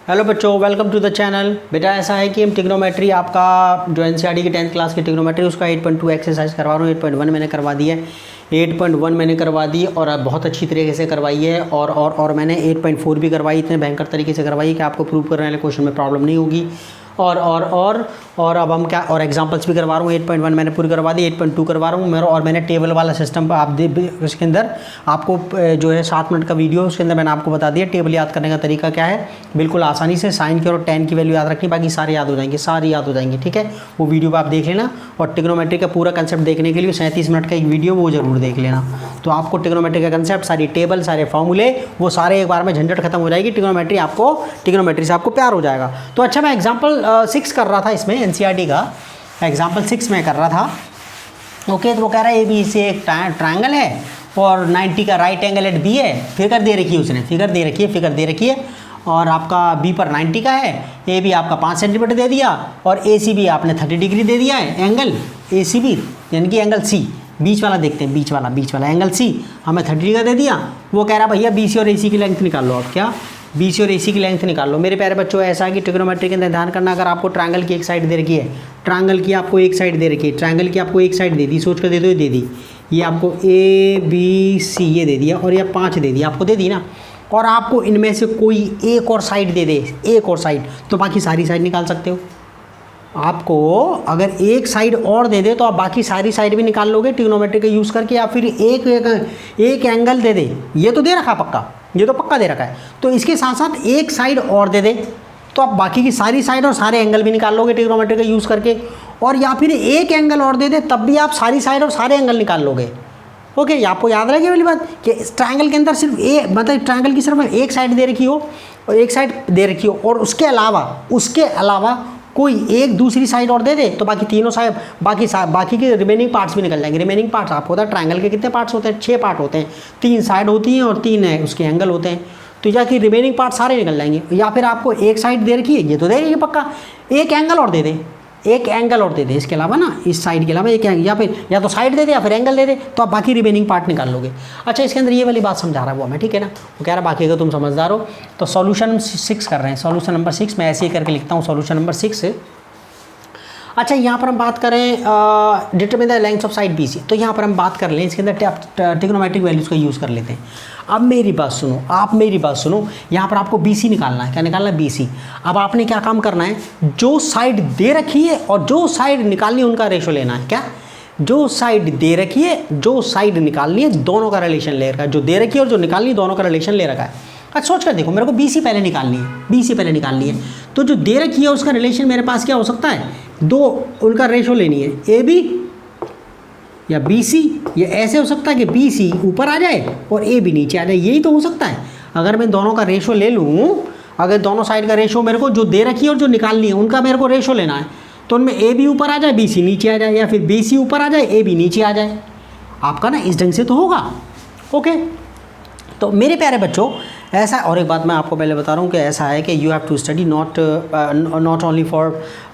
Hello बच्चों, welcome to the channel. बेटा ऐसा है कि हम ट्रिग्नोमेट्री आपका जो एनसीईआरटी की 10th क्लास की ट्रिग्नोमेट्री उसका 8.2 एक्सरसाइज करवा रहा हूँ। 8.1 मैंने करवा दी है, 8.1 मैंने करवा दी और अब बहुत अच्छी तरीके से करवाई है और मैंने 8.4 भी करवाई। इतने भयंकर तरीके से करवाई कि आपको प्रूव करने वाले क्वेश्चन में प्रॉब्लम नहीं होगी। और अब हम क्या और एग्जांपल्स भी करवा रहा हूँ। 8.1 मैंने पूरी करवा दी, 8.2 करवा रहा हूँ मेरा। और मैंने टेबल वाला सिस्टम आप उसके अंदर आपको जो है 7 मिनट का वीडियो, उसके अंदर मैंने आपको बता दिया टेबल याद करने का तरीका क्या है। बिल्कुल आसानी से साइन की और tan की वैल्यू याद रखनी, बाकी सारे याद हो जाएंगे, सारी याद हो जाएंगे। ठीक है, वो वीडियो आप देख लेना। और ट्रिग्नोमेट्री का पूरा कंसेप्ट देखने के लिए 37 मिनट का एक वीडियो वो जरूर देख लेना। तो आपको ट्रिग्नोमेट्री का कंसेप्ट, सारी टेबल, सारे फॉर्मूले, वो सारे एक बार में झंझट खत्म हो जाएगी। ट्रिग्नोमेट्री से आपको प्यार हो जाएगा। तो अच्छा, मैं एग्जाम्पल 6 कर रहा था इसमें, एनसीईआरटी का एग्जाम्पल 6 में कर रहा था। ओके, तो वो कह रहा है ए बी से एक ट्रायंगल है और 90 का राइट एंगल एट बी है। फिगर दे रखी है, उसने फिगर दे रखी है और आपका बी पर 90 का है। ए बी आपका 5 सेंटीमीटर दे दिया और ए सी बी आपने 30 डिग्री दे दिया है। एंगल ए सी बी यानी कि एंगल सी, बीच वाला देखते हैं, बीच वाला एंगल सी हमें 30 डिग्री का दे दिया। वो कह रहा भैया बी सी और ए सी की लेंथ निकाल लो। आप क्या बी सी और ए सी की लेंथ निकाल लो। मेरे प्यारे बच्चों, ऐसा है कि ट्रिग्नोमेट्री के अंदर ध्यान करना, अगर आपको ट्रायंगल की एक साइड दे रखी है, ट्रायंगल की आपको एक साइड दे रखी है, ट्रायंगल की आपको एक साइड दे दी, सोच कर दे दो, दे दी, ये आपको ए बी सी ये दे दिया और ये 5 दे दिया, आपको दे दी ना। और आपको इनमें से कोई एक और साइड दे दे, एक और साइड, तो बाकी सारी साइड निकाल सकते हो। आपको अगर एक साइड और दे दे तो आप बाकी सारी साइड भी निकाल लोगे ट्रिग्नोमेट्री का यूज़ करके। या फिर एक एंगल दे दे, ये तो दे रखा पक्का, ये तो पक्का दे रखा है, तो इसके साथ साथ एक साइड और दे दे तो आप बाकी की सारी साइड और सारे एंगल भी निकाल लोगे ट्रिग्नोमेट्री का यूज़ करके। और या फिर एक एंगल और दे दे तब भी आप सारी साइड और सारे एंगल निकाल लोगे। ओके, ये आपको याद रहेगी वाली बात कि ट्रायंगल के अंदर सिर्फ मतलब ट्रायंगल की सिर्फ एक साइड दे रखी हो और एक साइड दे रखी हो और उसके अलावा कोई एक दूसरी साइड और दे दे तो बाकी तीनों साइड, बाकी के रिमेनिंग पार्ट्स भी निकल जाएंगे। रिमेनिंग पार्ट्स आपको होता है ट्रायंगल के कितने पार्ट्स होते हैं, 6 पार्ट होते हैं, 3 साइड होती हैं और 3 उसके एंगल होते हैं। तो जाके रिमेनिंग पार्ट सारे निकल जाएंगे। या फिर आपको एक साइड दे रखी है, ये तो दे रही है पक्का, एक एंगल और दे दे, इसके अलावा ना, इस साइड के अलावा एक एंगल, या फिर या तो साइड दे दे या फिर एंगल दे दे, तो आप बाकी रिमेनिंग पार्ट निकाल लोगे। अच्छा, इसके अंदर ये वाली बात समझा रहा है वो हमें, ठीक है ना। वो कह रहा है बाकी अगर तुम समझदार हो। तो सॉल्यूशन 6 कर रहे हैं, सॉल्यूशन नंबर 6 मैं ऐसे ही करके लिखता हूँ, सॉल्यूशन नंबर 6। अच्छा, यहाँ पर हम बात करें determine the length of side B C. तो यहाँ पर हम बात कर लें, इसके अंदर ट्रिग्नोमेट्रिक वैल्यूज़ का यूज़ कर लेते हैं। अब मेरी बात सुनो, यहाँ पर आपको बी सी निकालना है। क्या निकालना है? B C. अब आपने क्या काम करना है, जो साइड दे रखी है और जो साइड निकालनी है उनका रेशो लेना है। क्या? जो साइड दे रखी है, जो साइड निकालनी है, दोनों का रिलेशन ले रखा है। जो दे रखी है और जो निकालनी है, दोनों का रिलेशन ले रखा है। अच्छा, सोच कर देखो, मेरे को बी सी पहले निकालनी है, तो जो दे रखी है उसका रिलेशन मेरे पास क्या हो सकता है, दो उनका रेशो लेनी है, ए बी या बी सी। ये ऐसे हो सकता है कि बी सी ऊपर आ जाए और ए बी नीचे आ जाए, यही तो हो सकता है। अगर मैं दोनों का रेशो ले लूँ, अगर दोनों साइड का रेशो मेरे को जो दे रखी है और जो निकालनी है उनका मेरे को रेशो लेना है, तो उनमें ए बी ऊपर आ जाए, बी सी नीचे आ जाए, या फिर बी सी ऊपर आ जाए, ए बी नीचे आ जाए। आपका ना इस ढंग से तो होगा। ओके, तो मेरे प्यारे बच्चों, ऐसा, और एक बात मैं आपको पहले बता रहा हूँ कि ऐसा है कि you have to study not only for,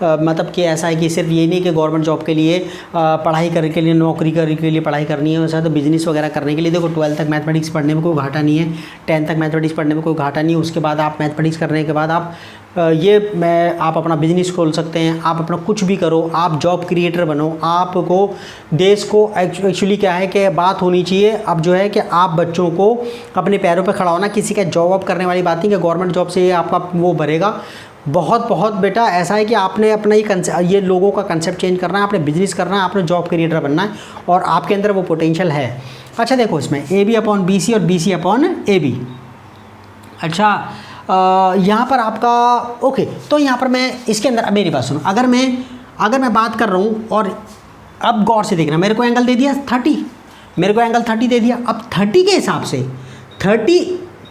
मतलब कि ऐसा है कि सिर्फ ये नहीं कि गवर्नमेंट जॉब के लिए पढ़ाई करने के लिए, नौकरी करने के लिए पढ़ाई करनी है, वैसा तो बिजनेस वगैरह करने के लिए। देखो, 12th तक मैथमेटिक्स पढ़ने में कोई घाटा नहीं है, 10th तक मैथमेटिक्स पढ़ने में कोई घाटा नहीं है। उसके बाद आप मैथमेटिक्स करने के बाद आप आप अपना बिजनेस खोल सकते हैं, आप अपना कुछ भी करो, आप जॉब क्रिएटर बनो। आपको देश को एक्चुअली क्या है कि बात होनी चाहिए अब जो है कि आप बच्चों को अपने पैरों पे खड़ा होना, किसी का जॉब वॉब करने वाली बात नहीं कि गवर्नमेंट जॉब से आपका वो भरेगा। बहुत बेटा ऐसा है कि आपने अपना ये लोगों का कंसेप्ट चेंज करना है, आपने बिजनेस करना है, आपने जॉब क्रिएटर बनना है और आपके अंदर वो पोटेंशियल है। अच्छा देखो, इसमें A B upon B C और B C upon A B. अच्छा, यहाँ पर आपका ओके, तो यहाँ पर मैं इसके अंदर, अब मेरी बात सुनो, अगर मैं बात कर रहा हूँ, और अब गौर से देखना, मेरे को एंगल दे दिया 30, मेरे को एंगल 30 दे दिया। अब 30 के हिसाब से 30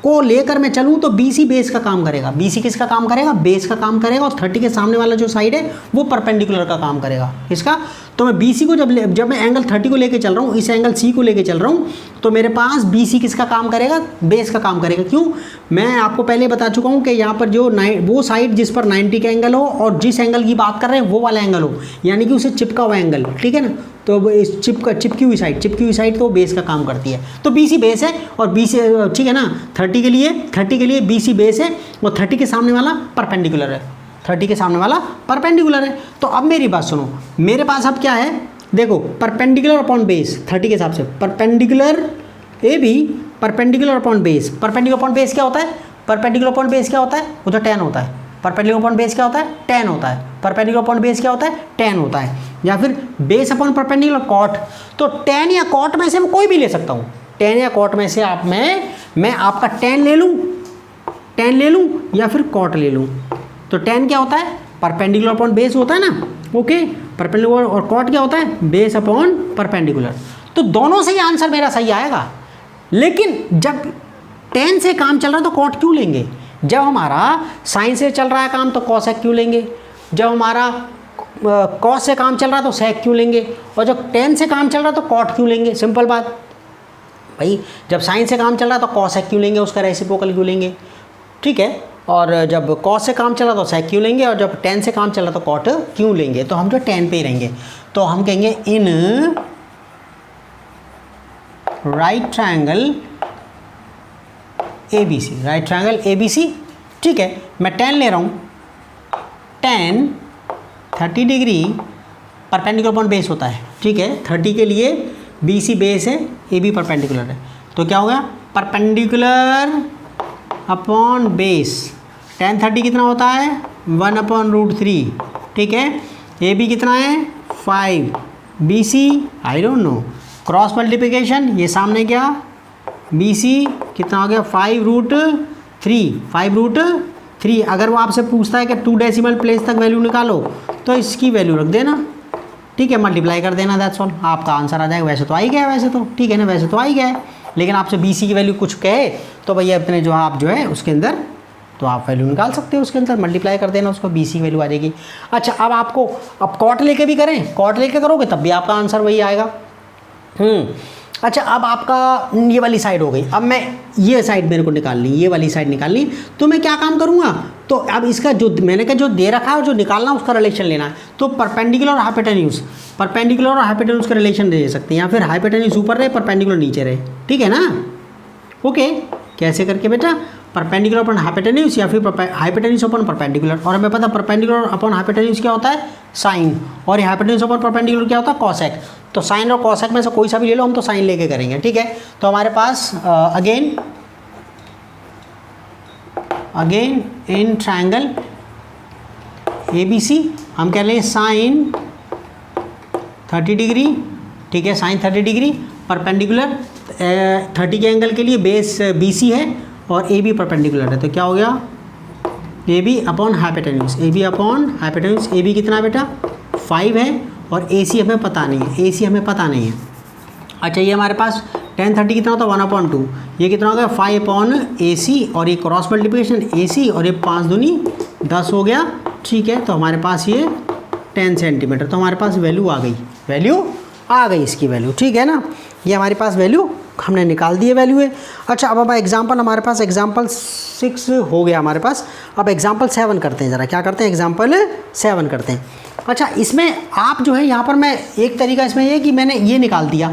को लेकर मैं चलूँ तो बी सी बेस का काम करेगा। बी सी किसका काम करेगा? बेस का काम करेगा। और 30 के सामने वाला जो साइड है वो परपेंडिकुलर का काम करेगा। किसका? तो मैं बी सी को जब मैं एंगल 30 को लेके चल रहा हूँ, इस एंगल सी को लेके चल रहा हूँ, तो मेरे पास बी सी किसका काम करेगा? बेस का काम करेगा। क्यों? मैं आपको पहले बता चुका हूँ कि यहाँ पर जो वो साइड जिस पर 90 का एंगल हो और जिस एंगल की बात कर रहे हैं वो वाला एंगल हो, यानी कि उसे चिपका हुआ एंगल, ठीक है ना, तो इस चिपकी हुई साइड तो बेस का काम करती है। तो BC बेस है और BC ठीक है ना, 30 के लिए BC बेस है और 30 के सामने वाला परपेंडिकुलर है, 30 के सामने वाला परपेंडिकुलर है। तो अब मेरी बात सुनो, मेरे पास अब क्या है, देखो परपेंडिकुलर अपॉन बेस 30 के हिसाब से perpendicular AB perpendicular upon base. Perpendicular upon base क्या होता है, परपेंडिकुलर अपॉन बेस क्या होता है, वो तो 10 होता है। परपेंडिकुलर अपॉन बेस क्या होता है, 10 होता है। परपेंडिकुलर अपॉन बेस क्या होता है, 10 होता है। या फिर बेस अपॉन परपेंडिकुलर कॉट, तो 10 या कॉट में से मैं कोई भी ले सकता हूँ, 10 या कॉट में से आप मैं आपका 10 ले लूँ या फिर कॉट ले लूँ। तो 10 क्या होता है, परपेंडिकुलर अपॉन बेस होता है ना, ओके। परपेंडिकुलर और कॉट क्या होता है, बेस अपॉन परपेंडिकुलर। तो दोनों से ही आंसर मेरा सही आएगा। लेकिन जब 10 से काम चल रहा है तो कॉट क्यों लेंगे, जब हमारा साइन से चल रहा है काम तो कॉसेक क्यों लेंगे, जब हमारा कॉस से काम चल रहा है तो सेक क्यों लेंगे, और जब 10 से काम चल रहा है तो कॉट क्यों लेंगे। सिंपल बात भाई, जब साइन से काम चल रहा है तो कॉसेक क्यों लेंगे, उसका रेसिप्रोकल क्यों लेंगे, ठीक है। और जब कॉस से काम चल रहा तो सेक क्यों लेंगे, और जब 10 से काम चल रहा तो कॉट क्यों लेंगे। तो हम जो 10 पे ही रहेंगे, तो हम कहेंगे in right triangle ABC, right triangle ABC, ठीक है। मैं 10 ले रहा हूँ, 10 30 डिग्री परपेंडिकुलर अपॉन बेस होता है, ठीक है। 30 के लिए BC बेस है, AB परपेंडिकुलर है, तो क्या होगा, परपेंडिकुलर अपॉन बेस 10 30 कितना होता है, 1/√3, ठीक है। AB कितना है 5, BC I don't know, cross multiplication, ये सामने क्या BC कितना हो गया 5√3। अगर वो आपसे पूछता है कि 2 डेसिमल प्लेस तक वैल्यू निकालो तो इसकी वैल्यू रख देना, ठीक है, मल्टीप्लाई कर देना, दैट्स ऑल, आपका आंसर आ जाएगा। वैसे तो आ ही गया, वैसे तो ठीक है ना, वैसे तो आ ही गया है। लेकिन आपसे BC की वैल्यू कुछ कहे तो भैया अपने जो आप जो है उसके अंदर तो आप वैल्यू निकाल सकते हो, उसके अंदर मल्टीप्लाई कर देना, उसको BC की वैल्यू आ जाएगी। अच्छा, अब आपको अब कॉट लेके भी करें, कॉट लेके करोगे तब भी आपका आंसर वही आएगा। अच्छा, अब आपका ये वाली साइड हो गई, अब मैं ये साइड मेरे को निकालनी, ये वाली साइड निकालनी, तो मैं क्या काम करूँगा, तो अब इसका जो मैंने कहा जो दे रखा है और जो निकालना है उसका रिलेशन लेना है। तो परपेंडिकुलर और हाइपोटेन्यूज, परपेंडिकुलर और हाइपोटेन्यूज का रिलेशन दे सकते हैं, या फिर हाइपोटेन्यूज ऊपर रहे परपेंडिकुलर नीचे रहे, ठीक है ना, ओके। कैसे करके बेटा, परपेंडिकुलर अपॉन हाइपोटेन्यूज या फिर हाइपोटेन्यूज अपॉन परपेंडिकुलर। और हमें पता परपेंडिकुलर अपॉन हाइपोटेन्यूज क्या होता है, साइन, और ये हाइपोटेन्यूज अपॉन परपेंडिकुलर क्या होता है, कॉसेक। तो साइन और कॉसेक में से कोई सा भी ले लो, हम तो साइन लेके करेंगे, ठीक है। तो हमारे पास अगेन इन ट्रायंगल ABC हम कह लें साइन 30 डिग्री, ठीक है, साइन 30 डिग्री परपेंडिकुलर 30 के एंगल के लिए बेस BC है और AB परपेंडिकुलर है, तो क्या हो गया AB upon hypotenuse, AB upon hypotenuse. AB कितना है बेटा 5 है और AC हमें पता नहीं है, AC हमें पता नहीं है। अच्छा, ये हमारे पास 10 30 कितना होता है 1/2, ये कितना हो गया 5/AC, और ये क्रॉस मल्टीप्लिकेशन AC, और ये 5 दूनी 10 हो गया, ठीक है। तो हमारे पास ये 10 सेंटीमीटर, तो हमारे पास वैल्यू आ गई, इसकी वैल्यू, ठीक है ना। ये हमारे पास वैल्यू हमने निकाल दी है, वैल्यू है। अच्छा, अब एग्जाम्पल हमारे पास एग्जाम्पल 6 हो गया हमारे पास, अब एग्जाम्पल 7 करते हैं, ज़रा क्या करते हैं, एग्जाम्पल 7 करते हैं। अच्छा, इसमें आप जो है यहाँ पर मैं एक तरीका इसमें ये कि मैंने ये निकाल दिया।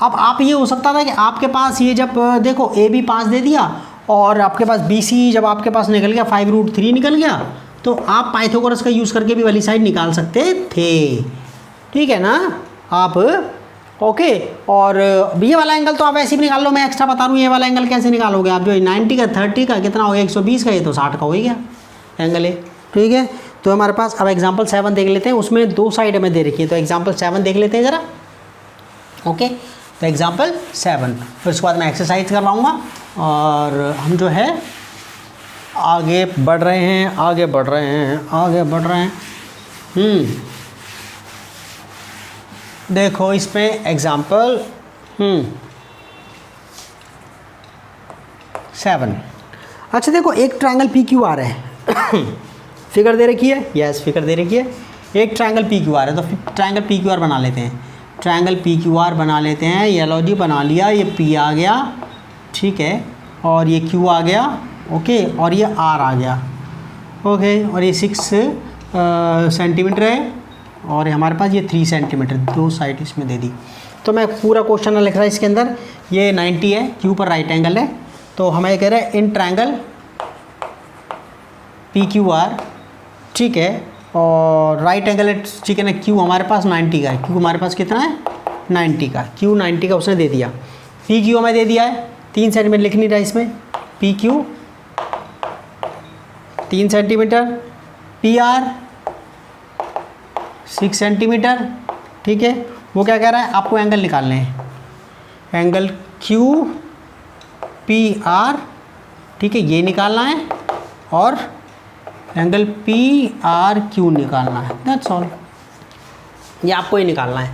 अब आप ये हो सकता था कि आपके पास ये जब देखो AB 5 दे दिया और आपके पास BC जब आपके पास निकल गया 5√3 निकल गया, तो आप पाइथागोरस का यूज़ करके भी वाली साइड निकाल सकते थे, ठीक है ना आप, ओके। और ये वाला एंगल तो आप ऐसे भी निकाल लो, मैं एक्स्ट्रा बता रहा हूँ, ये वाला एंगल कैसे निकालोगे आप, जो 90 का 30 का कितना हो गया 120 का, ये तो 60 का हो ही गया एंगल है, ठीक है। तो हमारे पास अब एग्जाम्पल 7 देख लेते हैं, उसमें 2 साइड हमें दे रखी है, तो एग्जाम्पल 7 देख लेते हैं ज़रा, ओके। तो एग्जाम्पल 7, फिर उसके बाद मैं एक्सरसाइज करवाऊँगा और हम जो है आगे बढ़ रहे हैं। देखो इसमें एग्जाम्पल 7। अच्छा, देखो एक ट्रायंगल PQR है फिगर दे रखी है, यस फिगर दे रखी है, एक ट्रायंगल PQR है, तो ट्रायंगल PQR बना लेते हैं, ट्रायंगल PQR बना लेते हैं। ये लो जी बना लिया, ये P आ गया, ठीक है, और ये Q आ गया, ओके, और ये R आ गया, ओके, और ये 6 सेंटीमीटर है, और हमारे पास ये 3 सेंटीमीटर, 2 साइड इसमें दे दी। तो मैं पूरा क्वेश्चन लिख रहा है इसके अंदर, ये 90 है, क्यू पर राइट एंगल है, तो हमें कह रहे हैं इन ट्रायंगल PQR, ठीक है, और राइट एंगल है, ठीक है ना, क्यू हमारे पास 90 का है, क्यू हमारे पास कितना है 90 का, क्यू 90 का उसने दे दिया, PQ हमें दे दिया है 3 सेंटीमीटर, लिख नहीं रहा इसमें, PQ 3 सेंटीमीटर, PR 6 सेंटीमीटर, ठीक है। वो क्या कह रहा है, आपको एंगल निकालने हैं, एंगल QPR, ठीक है, ये निकालना है, और एंगल PRQ निकालना है, दैट्स ऑल। ये आपको ही निकालना है,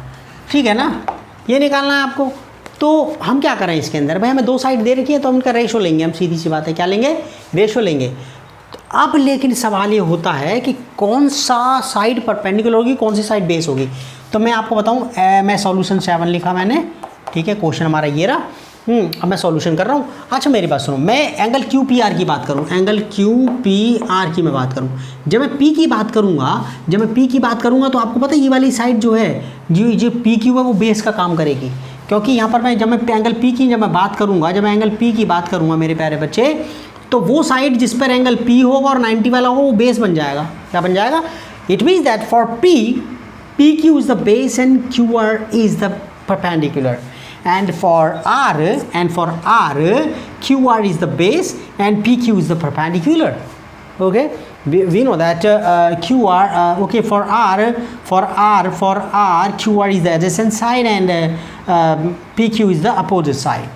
ठीक है ना, ये निकालना है आपको। तो हम क्या करें इसके अंदर, भाई हमें 2 साइड दे रखी है, तो हम इनका रेशो लेंगे, हम सीधी सी बात है, क्या लेंगे, रेशो लेंगे। तो अब लेकिन सवाल ये होता है कि कौन सा साइड परपेंडिकुलर होगी, कौन सी साइड बेस होगी। तो मैं आपको बताऊं, मैं सॉल्यूशन 7 लिखा मैंने, ठीक है, क्वेश्चन हमारा ये रहा। अब मैं सॉल्यूशन कर रहा हूँ। अच्छा मेरी बात सुनो, मैं एंगल QPR की बात करूँ, एंगल QPR की मैं बात करूँ, जब मैं P की बात करूँगा, तो आपको पता है ये वाली साइड जो है, जो PQ है वो बेस का काम करेगी, क्योंकि यहाँ पर मैं जब मैं एंगल P की बात करूँगा मेरे प्यारे बच्चे, तो वो साइड जिस पर एंगल P होगा और 90 वाला होगा वो बेस बन जाएगा। क्या बन जाएगा? It means that for PQ is the base and QR is the perpendicular, and for R QR is the base and PQ is the perpendicular. Okay, we know that QR okay, for R QR is the adjacent side and PQ is the opposite side.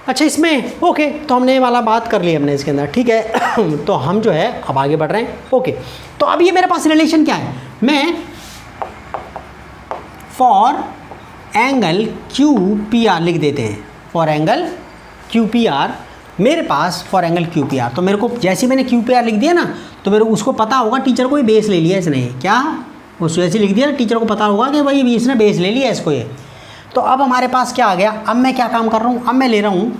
अच्छा इसमें okay, तो हमने ये वाला बात कर ली हमने इसके अंदर, ठीक है। तो हम जो है अब आगे बढ़ रहे हैं। ओके, तो अब ये मेरे पास रिलेशन क्या है, मैं फॉर एंगल QPR लिख देते हैं, फॉर एंगल QPR मेरे पास, फॉर एंगल QPR, तो मेरे को जैसे मैंने QPR लिख दिया ना, तो मेरे को उसको पता होगा, टीचर को ये बेस ले लिया इसने, क्या उसको ऐसे लिख दिया, टीचर को पता होगा कि भाई इसने बेस ले लिया इसको ये। तो अब हमारे पास क्या आ गया, अब मैं क्या काम कर रहा हूँ, अब मैं ले रहा हूँ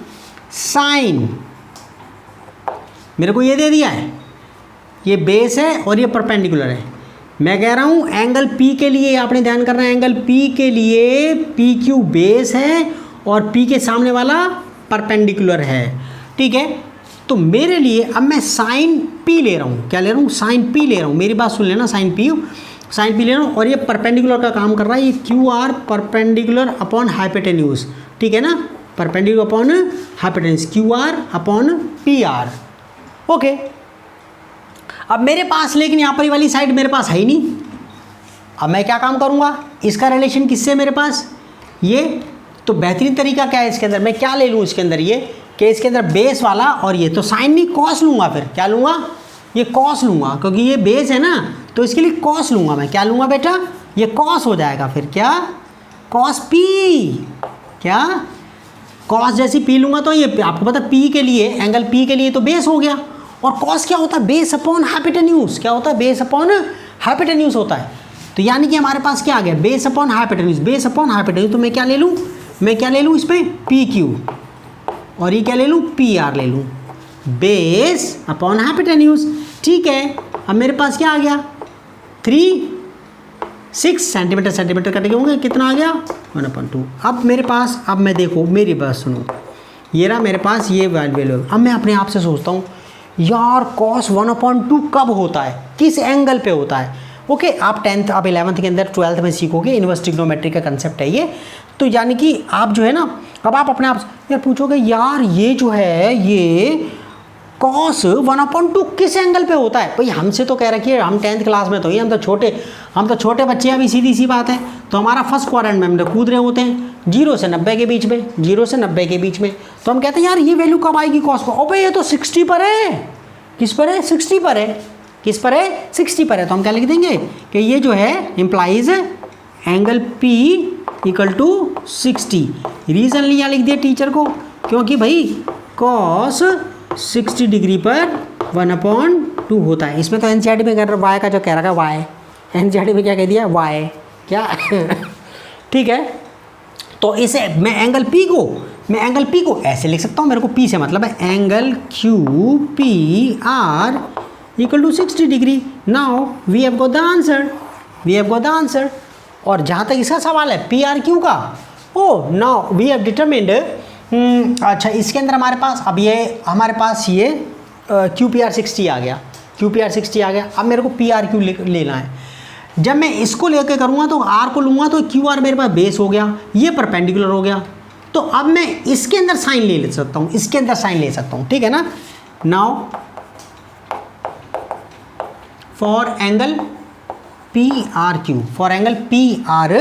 साइन, मेरे को ये दे दिया है, ये बेस है और ये परपेंडिकुलर है। मैं कह रहा हूँ एंगल P के लिए, आपने ध्यान करना है, एंगल P के लिए PQ बेस है और P के सामने वाला परपेंडिकुलर है, ठीक है। तो मेरे लिए अब मैं साइन P ले रहा हूँ, क्या ले रहा हूँ, साइन P ले रहा हूँ, मेरी बात सुन लेना, साइन P ले रहा हूँ, और ये परपेंडिकुलर का काम कर रहा है, ये QR परपेंडिकुलर अपॉन हाइपोटेन्यूज, ठीक है ना, perpendicular upon hypotenuse, QR upon PR। Okay, अब मेरे पास लेकिन यहाँ पर ये वाली साइड मेरे पास है ही नहीं। अब मैं क्या काम करूँगा, इसका रिलेशन किससे मेरे पास, ये तो बेहतरीन तरीका क्या है इसके अंदर, मैं क्या ले लूँ इसके अंदर, ये कि इसके अंदर बेस वाला और ये, तो साइन नहीं कॉस लूँगा, फिर क्या लूँगा, ये कॉस लूँगा, क्योंकि ये बेस है ना, तो इसके लिए कॉस लूँगा मैं, क्या लूँगा बेटा, ये कॉस हो जाएगा, फिर क्या, कॉस P, क्या कॉस जैसी P लूँगा, तो ये आपको पता P के लिए, एंगल P के लिए तो बेस हो गया, और कॉस क्या होता है, बेस अपॉन हाइपोटेन्यूज, क्या होता है, बेस अपॉन हाइपोटेन्यूज होता है। तो यानी कि हमारे पास क्या आ गया, base upon hypotenuse, base upon hypotenuse, तो मैं क्या ले लूँ, इसमें PQ, और ये क्या ले लूँ, PR ले लूँ, बेस अपॉन हाइपोटेन्यूज, ठीक है। अब मेरे पास क्या आ गया, 6 सेंटीमीटर कटेंगे होंगे, कितना आ गया, 1/2। अब मेरे पास, अब मैं देखो मेरी बात सुनो, ये रहा मेरे पास ये वैल्यू। अब मैं अपने आप से सोचता हूँ यार cos 1/2 कब होता है, किस एंगल पे होता है। ओके, आप 10th, आप 11th के अंदर 12th में सीखोगे, इनवर्स ट्रिग्नोमेट्री का कंसेप्ट है ये। तो यानी कि आप जो है ना, अब आप अपने आप से यार पूछोगे, यार ये जो है ये cos 1/2 किस एंगल पे होता है। भाई हमसे तो कह रखिए, हम 10th क्लास में तो ही, हम तो छोटे बच्चे हैं, अभी सीधी सी बात है। तो हमारा फर्स्ट क्वाड्रेंट में हम लोग कूद रहे होते हैं 0 से 90 के बीच में, 0 से 90 के बीच में। तो हम कहते हैं यार ये वैल्यू कब आएगी cos को, अबे ये तो 60 पर है, किस पर है, 60 पर है, किस पर है, 60 पर है। तो हम क्या लिख देंगे कि ये जो है इम्प्लाइज एंगल P = 60। रीज़न लिया लिख दिया टीचर को, क्योंकि भाई cos 60 डिग्री पर 1/2 होता है। इसमें तो NCERT में कर y का जो कह रखा है y, NCERT में क्या कह दिया y, क्या ठीक है। तो इसे मैं एंगल P को ऐसे लिख सकता हूँ, मेरे को P से मतलब है, angle QPR = 60 degree. Now we have got the answer, we have got the answer. और जहाँ तक इसका सवाल है पी आर क्यू का, ओ नाउ वी हैव डिटरमिन्ड, अच्छा इसके अंदर हमारे पास अब ये हमारे पास ये क्यू पी आर 60 आ गया, क्यू पी आर 60 आ गया। अब मेरे को पी आर क्यू लेना है। जब मैं इसको लेकर करूँगा तो आर को लूँगा तो क्यू आर मेरे पास बेस हो गया, ये परपेंडिकुलर हो गया। तो अब मैं इसके अंदर साइन ले सकता हूँ, इसके अंदर साइन ले सकता हूँ, ठीक है ना। Now for angle P R Q, for angle P R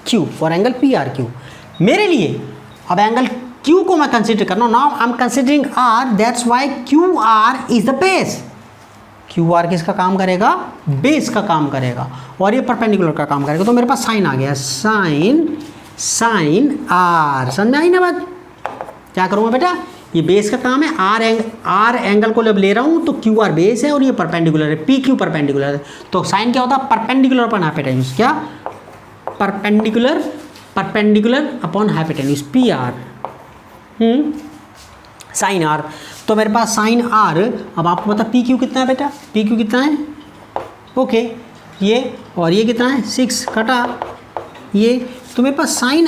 Q, for angle P R Q, मेरे लिए अब एंगल क्यू को मैं कंसिडर करना हूँ। Now I am considering R, that's why Q R is the base. Q R किसका काम करेगा, बेस का काम करेगा, और ये परपेंडिकुलर का काम करेगा। तो मेरे पास साइन आ गया, साइन आर, समझ में आई ना बात। क्या करूँगा बेटा, ये बेस का काम है, आर एंगल को जब ले रहा हूँ तो क्यू आर बेस है और ये परपेंडिकुलर है, पी क्यू परपेंडिकुलर है। तो साइन क्या होता है, परपेंडिकुलर अपॉन हाइपोटेन्यूज, क्या perpendicular upon hypotenuse, P R sine R. तो मेरे पास साइन आर, अब आपको पता पी क्यू कितना है बेटा, पी क्यू कितना है, ओके ये, और ये कितना है 6 कटा ये, तो मेरे पास साइन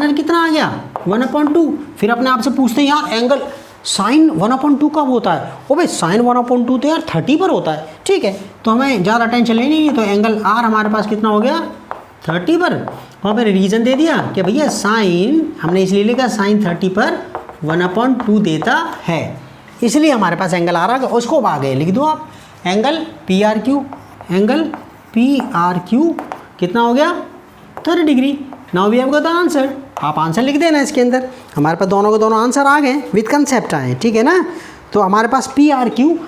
आर कितना आ गया 1/2। फिर अपने आप से पूछते हैं यार एंगल साइन 1/2 कब होता है, ओ भाई साइन 1/2 तो यार 30 पर होता है, ठीक है। तो हमें ज़्यादा टेंशन लेनी नहीं है, तो एंगल आर हमारे पास कितना हो गया 30 पर। और मैंने रीज़न दे दिया कि भैया साइन, हमने इसलिए लिखा साइन 30 पर 1/2 देता है, इसलिए हमारे पास एंगल आर आ गया। उसको आगे लिख दो आप, angle P R Q, angle P R Q कितना हो गया 30 degree. Now we have got the answer. आप आंसर लिख देना इसके अंदर, हमारे पास दोनों के दोनों आंसर आ गए विद कंसेप्ट आए, ठीक है ना। तो हमारे पास पी आर क्यू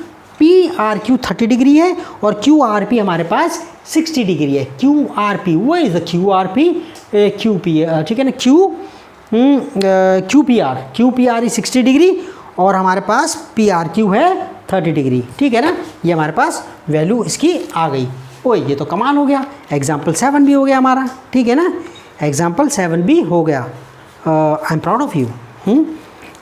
30 डिग्री है और क्यू आर पी हमारे पास 60 डिग्री है। क्यू आर पी वो is the Q R P, Q P, ठीक है ना, Q P R is 60 degree और हमारे पास पी आर क्यू है 30 डिग्री, ठीक है ना। ये हमारे पास वैल्यू इसकी आ गई। ओए ये तो कमाल हो गया, एग्जाम्पल 7 भी हो गया हमारा, ठीक है ना, एग्जाम्पल 7 भी हो गया। I am proud of you.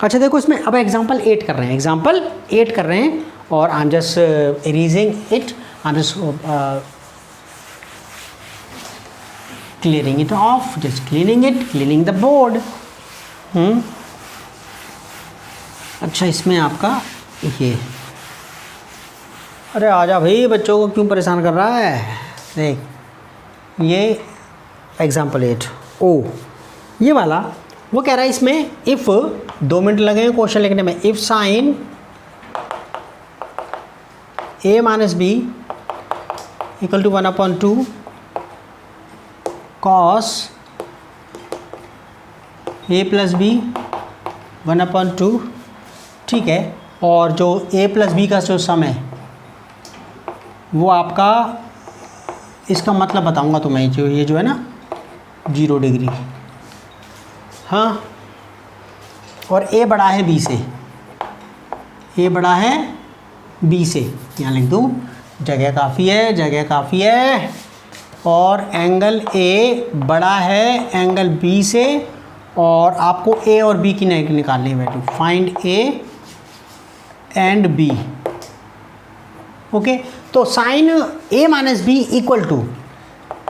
अच्छा देखो इसमें अब एग्जाम्पल 8 कर रहे हैं, एग्जाम्पल 8 कर रहे हैं और I am just erasing it, I am just clearing it off, just cleaning it, cleaning the board। अच्छा इसमें आपका ये, अरे आजा भाई, बच्चों को क्यों परेशान कर रहा है। देख ये एग्जाम्पल 8 ओ, ये वाला वो कह रहा है इसमें इफ़, 2 मिनट लगे क्वेश्चन लिखने में, if sine a minus B equal to 1/2 cos a plus B 1/2, ठीक है। और जो a प्लस बी का जो सम है वो आपका, इसका मतलब बताऊंगा तो मैं, जो ये जो है ना 0 डिग्री, हाँ, और a बड़ा है b से, a बड़ा है b से, यहाँ लिख दूँ, जगह काफ़ी है, और एंगल A बड़ा है एंगल B से, और आपको A और B की निकालनी है वैल्यू, find A and B, okay. तो sine A minus B equal to,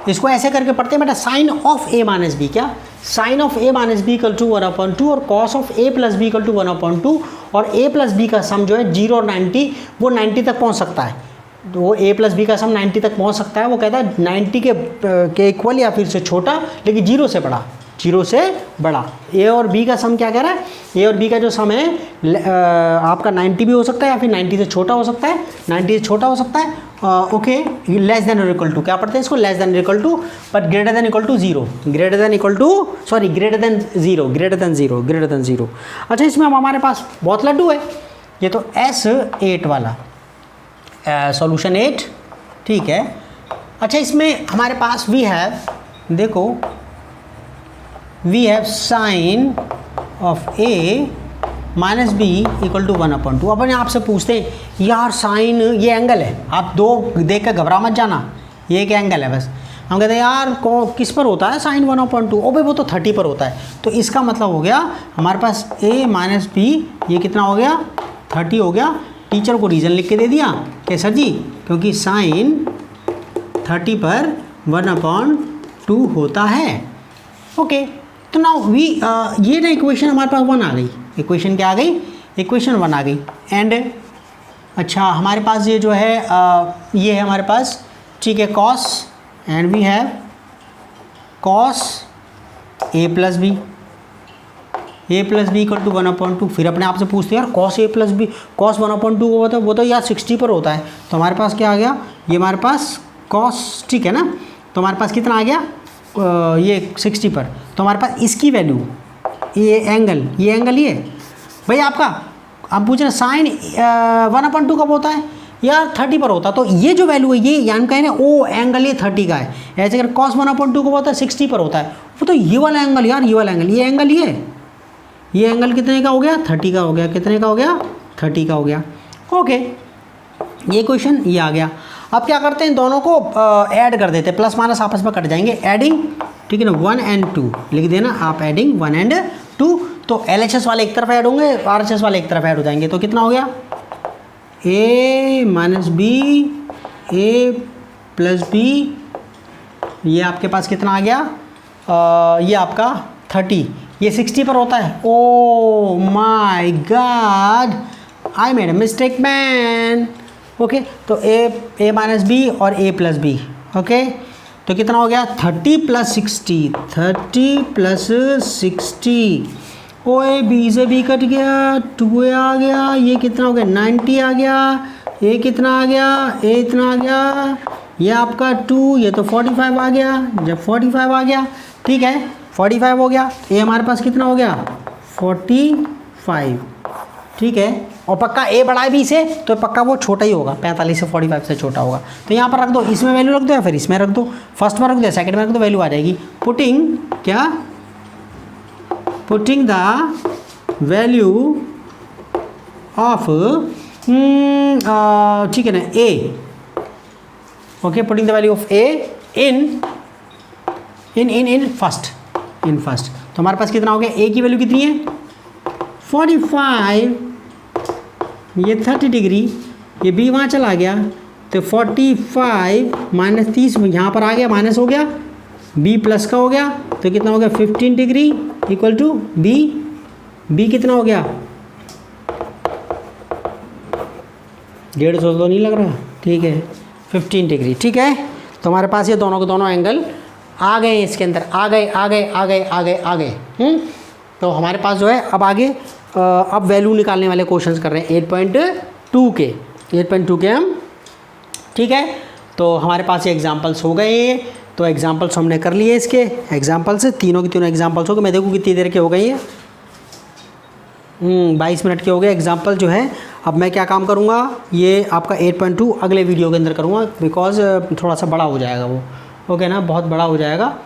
इसको ऐसे करके पढ़ते हैं बेटा, sine of A minus B, क्या sine of A minus B equal to 1/2 और cos of A plus B equal to 1/2, और A प्लस बी का सम जो है 0 और 90, वो 90 तक पहुंच सकता है, तो वो a प्लस बी का सम 90 तक पहुंच सकता है। वो कहता है 90 के इक्वल या फिर से छोटा, लेकिन 0 से बड़ा। a और b का सम क्या कह रहा है, a और b का जो सम है आपका 90 भी हो सकता है या फिर 90 से छोटा हो सकता है, 90 से छोटा हो सकता है, ओके। लेस देन और इक्वल टू, क्या पढ़ते हैं इसको, less than equal to, but greater than equal to 0, greater than 0। अच्छा इसमें अब हमारे पास बहुत लड्डू है, ये तो S8 वाला सॉल्यूशन 8, ठीक है। अच्छा इसमें हमारे पास we have sine of A minus B equal to 1/2। अपन आपसे पूछते हैं यार साइन, ये एंगल है, आप दो देख कर घबरा मत जाना, ये एक एंगल है बस। हम कहते हैं यार किस पर होता है साइन 1/2, ओ भाई वो तो 30 पर होता है। तो इसका मतलब हो गया हमारे पास A माइनस बी, ये कितना हो गया 30 हो गया। टीचर को रीज़न लिख के दे दिया कि सर जी क्योंकि साइन 30 पर 1/2 होता है। ओके, तो नाउ वी ये ना इक्वेशन हमारे पास 1 आ गई। इक्वेशन क्या आ गई? इक्वेशन 1 आ गई। एंड अच्छा, हमारे पास ये जो है ये है हमारे पास, ठीक है, cos, and we have cos a plus B, a plus B equal to 1/2। फिर अपने आप से पूछते हैं यार cos a plus B, cos 1/2 को वो तो यार 60 पर होता है। तो हमारे पास क्या आ गया? ये हमारे पास कॉस, ठीक है ना, तो हमारे पास कितना आ गया? ये 60 पर। तो हमारे पास इसकी वैल्यू, ये एंगल ये भाई आपका, आप पूछ रहे हैं साइन 1/2 कब होता है? यार 30 पर होता। तो ये जो वैल्यू है, ये यानी कहें ना, ओ एंगल ये 30 का है। ऐसे अगर कॉस 1/2 कब होता है? 60 पर होता है। वो तो ये वाला एंगल यार, ये वाला एंगल, ये एंगल कितने का हो गया? 30 का हो गया। कितने का हो गया? 30 का हो गया। ओके, ये क्वेश्चन ये आ गया। अब क्या करते हैं, दोनों को ऐड कर देते हैं, प्लस माइनस आपस में कट जाएंगे। एडिंग, ठीक है ना, 1 and 2 लिख देना आप, एडिंग 1 and 2। तो LHS वाले एक तरफ ऐड होंगे, RHS वाले एक तरफ ऐड हो जाएंगे। तो कितना हो गया? a minus B, a plus B, ये आपके पास कितना आ गया? ये आपका 30, ये 60 पर होता है। Oh my God, I made a mistake man. Okay, तो a माइनस बी और a प्लस बी। ओके, तो कितना हो गया? 30 प्लस 60, 30 प्लस 60। ओए बी से बी कट गया, 2a आ गया। ये कितना हो गया? 90 आ गया। a कितना आ गया? a इतना आ गया। ये आपका 2, ये तो 45 आ गया। जब 45 आ गया, ठीक है, 45 हो गया। a हमारे पास कितना हो गया? 45, ठीक है। और पक्का a बड़ा है b से, तो पक्का वो छोटा ही होगा, 45 से 45 से छोटा होगा। तो यहाँ पर रख दो, इसमें वैल्यू रख दो या फिर इसमें रख दो। फर्स्ट में रख दो, सेकंड में रख दो, वैल्यू आ जाएगी। पुटिंग क्या? पुटिंग द वैल्यू ऑफ, ठीक है ना, a। Okay, putting the value of a in first, तो हमारे पास कितना हो गया? a की वैल्यू कितनी है? 45, ये 30 डिग्री, ये b वहाँ चला गया, तो 45 माइनस 30 यहाँ पर आ गया, माइनस हो गया, b प्लस का हो गया, तो कितना हो गया? 15 डिग्री इक्वल टू b कितना हो गया? 150 तो नहीं लग रहा, ठीक है, 15 डिग्री, ठीक है। तो हमारे पास ये दोनों के दोनों एंगल आ गए, इसके अंदर आ गए। तो हमारे पास जो है अब आगे अब वैल्यू निकालने वाले क्वेश्चंस कर रहे हैं 8.2 के हम, ठीक है। तो हमारे पास ये एग्जांपल्स हो गए, तो एग्जांपल्स हमने कर लिए इसके एग्जांपल्स, तीनों की तीनों एग्जांपल्स हो गए। मैं देखूँ कितनी देर के हो गई है, 22 मिनट के हो गए एग्जांपल जो है। अब मैं क्या काम करूँगा, ये आपका 8.2 अगले वीडियो के अंदर करूँगा, बिकॉज थोड़ा सा बड़ा हो जाएगा वो, ओके ना, बहुत बड़ा हो जाएगा।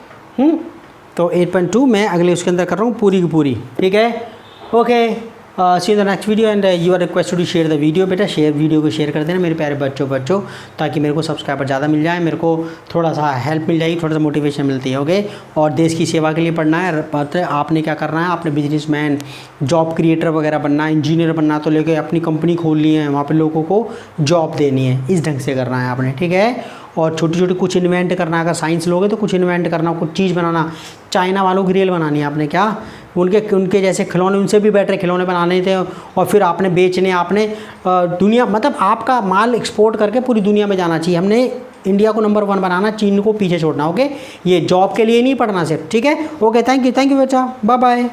तो 8.2 मैं अगले उसके अंदर कर रहा हूँ पूरी की पूरी, ठीक है। Okay, see the next video and you are requested to share the video. बेटा वीडियो को शेयर कर देना मेरे प्यारे बच्चों, ताकि मेरे को सब्सक्राइबर ज़्यादा मिल जाए, मेरे को थोड़ा सा हेल्प मिल जाएगी, थोड़ा सा मोटिवेशन मिलती है। ओके, और देश की सेवा के लिए पढ़ना है, आपने क्या करना है, आपने बिजनेसमैन, जॉब क्रिएटर वगैरह बनना है, इंजीनियर बनना, तो लेके अपनी कंपनी खोलनी है, वहाँ पर लोगों को जॉब देनी है, इस ढंग से करना है आपने, ठीक है। और छोटी छोटी कुछ इन्वेंट करना, अगर साइंस लोगे तो कुछ इन्वेंट करना, कुछ चीज़ बनाना। चाइना वालों की रेल बनानी है आपने, क्या उनके जैसे खिलौने, उनसे भी बेटर खिलौने बनाने थे, और फिर आपने बेचने, आपने दुनिया, मतलब आपका माल एक्सपोर्ट करके पूरी दुनिया में जाना चाहिए। हमने इंडिया को नंबर 1 बनाना, चीन को पीछे छोड़ना। ओके, ये जॉब के लिए नहीं पढ़ना सिर्फ, ठीक है। ओके, थैंक यू बेटा, बाय बाय।